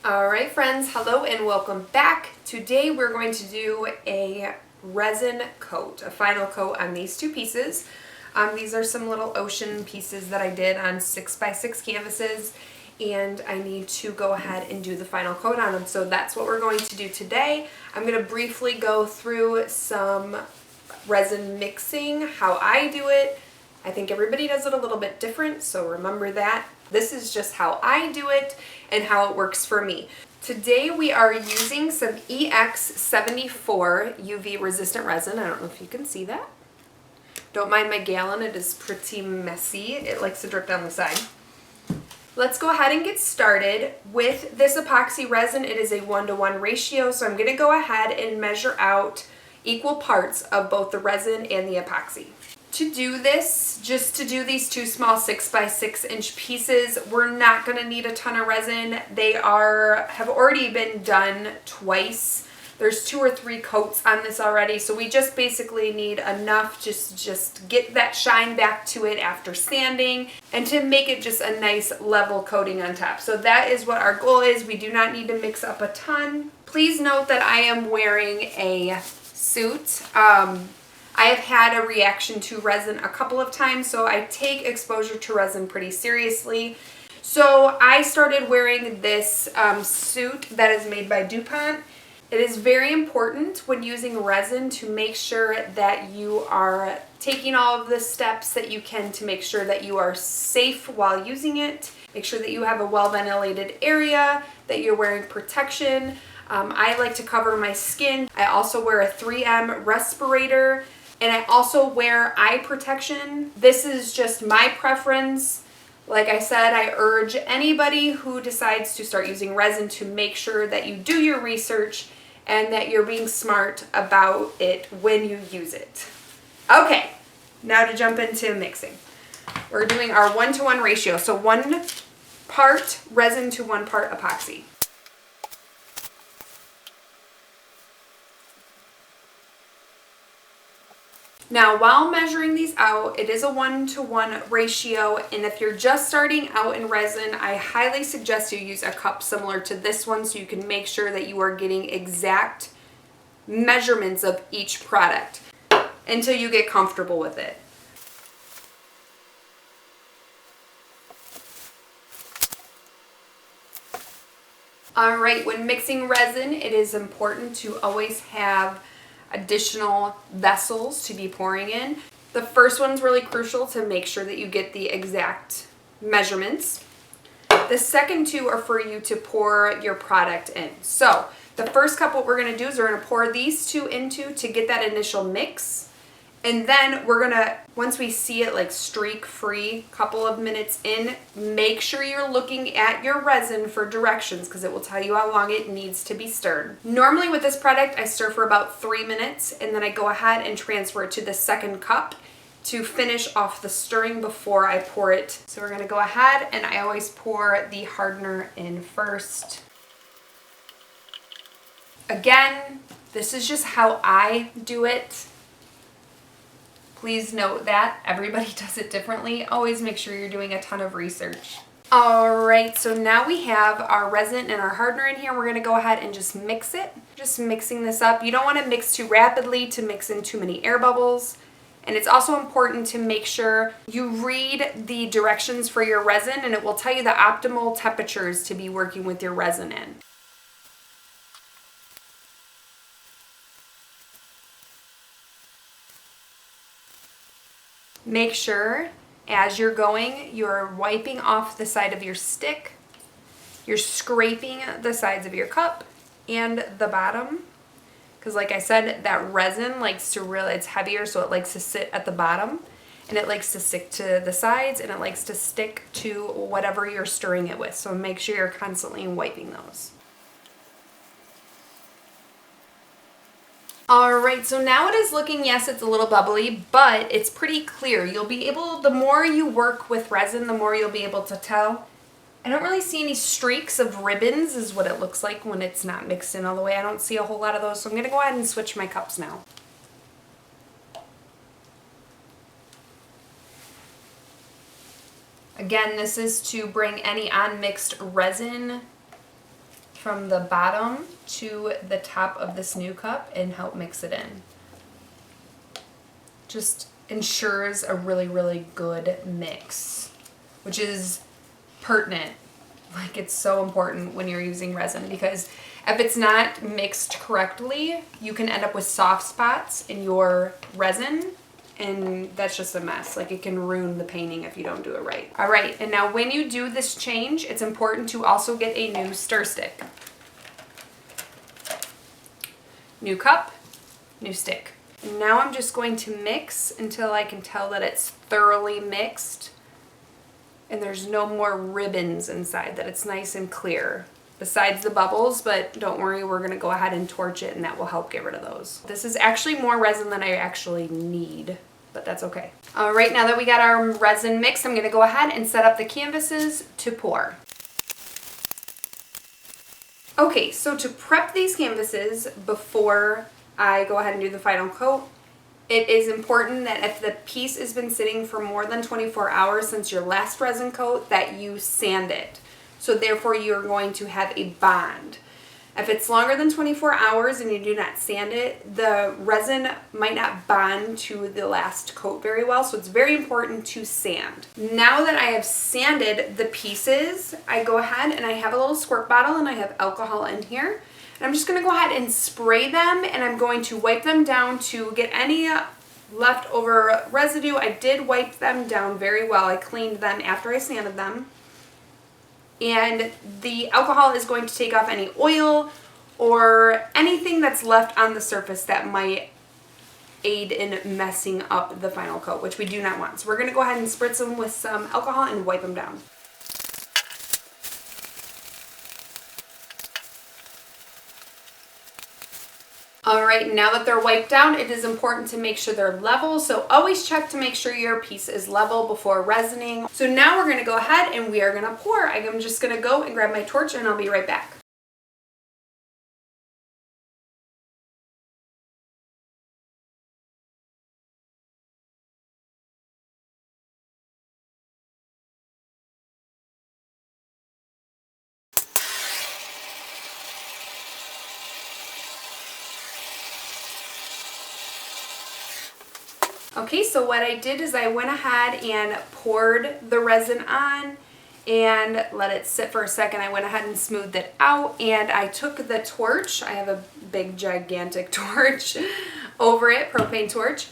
Alright friends, hello and welcome back. Today we're going to do a resin coat, a final coat on these two pieces. These are some little ocean pieces that I did on 6x6 canvases, and I need to go ahead and do the final coat on them. So that's what we're going to do today. I'm going to briefly go through some resin mixing, how I do it. I think everybody does it a little bit different, so remember that. This is just how I do it and how it works for me. Today we are using some EX74 UV resistant resin. I don't know if you can see that. Don't mind my gallon, it is pretty messy. It likes to drip down the side. Let's go ahead and get started with this epoxy resin. It is a 1-to-1 ratio, so I'm going to go ahead and measure out equal parts of both the resin and the epoxy. To do this, just to do these two small 6x6 inch pieces, we're not going to need a ton of resin. They have already been done twice. There's 2 or 3 coats on this already, so we just basically need enough just get that shine back to it after sanding and to make it just a nice level coating on top. So that is what our goal is. We do not need to mix up a ton. Please note that I am wearing a suit. I have had a reaction to resin a couple of times, so I take exposure to resin pretty seriously. So I started wearing this suit that is made by DuPont. It is very important when using resin to make sure that you are taking all of the steps that you can to make sure that you are safe while using it. Make sure that you have a well-ventilated area, that you're wearing protection. I like to cover my skin. I also wear a 3M respirator, and I also wear eye protection. This is just my preference. Like I said, I urge anybody who decides to start using resin to make sure that you do your research and that you're being smart about it when you use it. Okay, now to jump into mixing. We're doing our 1-to-1 ratio, so 1 part resin to 1 part epoxy. Now, while measuring these out, it is a 1-to-1 ratio, and if you're just starting out in resin, I highly suggest you use a cup similar to this one so you can make sure that you are getting exact measurements of each product until you get comfortable with it. Alright, when mixing resin, it is important to always have additional vessels to be pouring in. The first one's really crucial to make sure that you get the exact measurements. The second 2 are for you to pour your product in. So the first cup, what we're going to do is we're going to pour these 2 into to get that initial mix. And then we're going to, once we see it like streak free, couple of minutes in, make sure you're looking at your resin for directions because it will tell you how long it needs to be stirred. Normally with this product, I stir for about 3 minutes and then I go ahead and transfer it to the second cup to finish off the stirring before I pour it. So we're going to go ahead and I always pour the hardener in first. Again, this is just how I do it. Please note that everybody does it differently. Always make sure you're doing a ton of research. Alright, so now we have our resin and our hardener in here. We're going to go ahead and just mix it. Just mixing this up. You don't want to mix too rapidly to mix in too many air bubbles. And it's also important to make sure you read the directions for your resin, and it will tell you the optimal temperatures to be working with your resin in. Make sure as you're going, you're wiping off the side of your stick, you're scraping the sides of your cup and the bottom, because like I said, that resin likes to really, it's heavier, so it likes to sit at the bottom, and it likes to stick to the sides, and it likes to stick to whatever you're stirring it with, so make sure you're constantly wiping those. Alright, so now it is looking, yes, it's a little bubbly, but it's pretty clear. You'll be able, the more you work with resin, the more you'll be able to tell. I don't really see any streaks of ribbons is what it looks like when it's not mixed in all the way. I don't see a whole lot of those, so I'm going to go ahead and switch my cups now. Again, this is to bring any unmixed resin from the bottom to the top of this new cup and help mix it in. Just ensures a really, really good mix, which is pertinent. Like, it's so important when you're using resin, because if it's not mixed correctly, you can end up with soft spots in your resin, and that's just a mess. Like, it can ruin the painting if you don't do it right. All right, and now when you do this change, it's important to also get a new stir stick. New cup, new stick. And now I'm just going to mix until I can tell that it's thoroughly mixed and there's no more ribbons inside, that it's nice and clear. Besides the bubbles, but don't worry, we're gonna go ahead and torch it and that will help get rid of those. This is actually more resin than I actually need, but that's okay. All right, now that we got our resin mixed, I'm gonna go ahead and set up the canvases to pour. Okay, so to prep these canvases before I go ahead and do the final coat, it is important that if the piece has been sitting for more than 24 hours since your last resin coat, that you sand it. So therefore you're going to have a bond. If it's longer than 24 hours and you do not sand it, the resin might not bond to the last coat very well, so it's very important to sand. Now that I have sanded the pieces, I go ahead and I have a little squirt bottle and I have alcohol in here. And I'm just gonna go ahead and spray them, and I'm going to wipe them down to get any leftover residue. I did wipe them down very well. I cleaned them after I sanded them. And the alcohol is going to take off any oil or anything that's left on the surface that might aid in messing up the final coat, which we do not want. So we're gonna go ahead and spritz them with some alcohol and wipe them down. All right, now that they're wiped down, it is important to make sure they're level. So always check to make sure your piece is level before resining. So now we're gonna go ahead and we are gonna pour. I'm just gonna go and grab my torch and I'll be right back. Okay, so what I did is I went ahead and poured the resin on and let it sit for a second. I went ahead and smoothed it out, and I took the torch, I have a big gigantic torch over it, propane torch,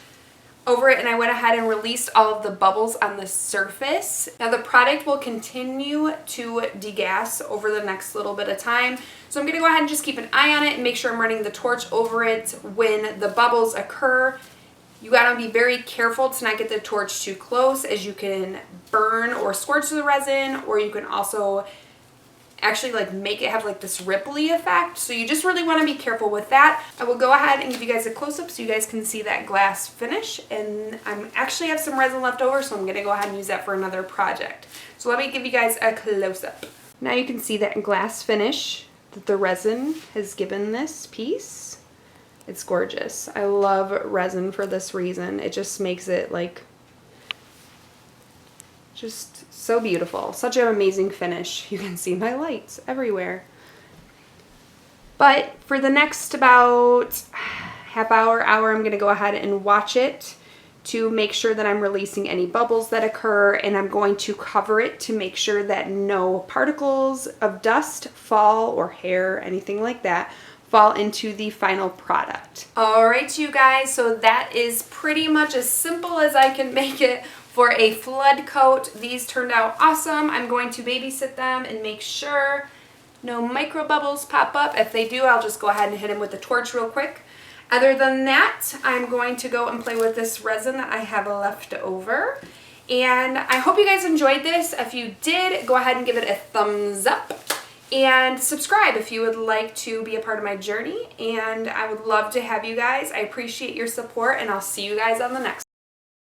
over it, and I went ahead and released all of the bubbles on the surface. Now the product will continue to degas over the next little bit of time. So I'm gonna go ahead and just keep an eye on it and make sure I'm running the torch over it when the bubbles occur. You gotta be very careful to not get the torch too close, as you can burn or scorch the resin, or you can also actually like make it have like this ripply effect. So you just really wanna be careful with that. I will go ahead and give you guys a close-up so you guys can see that glass finish. And I actually have some resin left over, so I'm gonna go ahead and use that for another project. So let me give you guys a close-up. Now you can see that glass finish that the resin has given this piece. It's gorgeous. I love resin for this reason. It just makes it like just so beautiful. Such an amazing finish. You can see my lights everywhere. But for the next about half hour, I'm gonna go ahead and watch it to make sure that I'm releasing any bubbles that occur, and I'm going to cover it to make sure that no particles of dust fall, or hair, anything like that, fall into the final product. All right, you guys, so that is pretty much as simple as I can make it for a flood coat. These turned out awesome. I'm going to babysit them and make sure no micro bubbles pop up. If they do, I'll just go ahead and hit them with the torch real quick. Other than that, I'm going to go and play with this resin that I have left over. And I hope you guys enjoyed this. If you did, go ahead and give it a thumbs up. And subscribe if you would like to be a part of my journey. And I would love to have you guys. I appreciate your support, and I'll see you guys on the next one.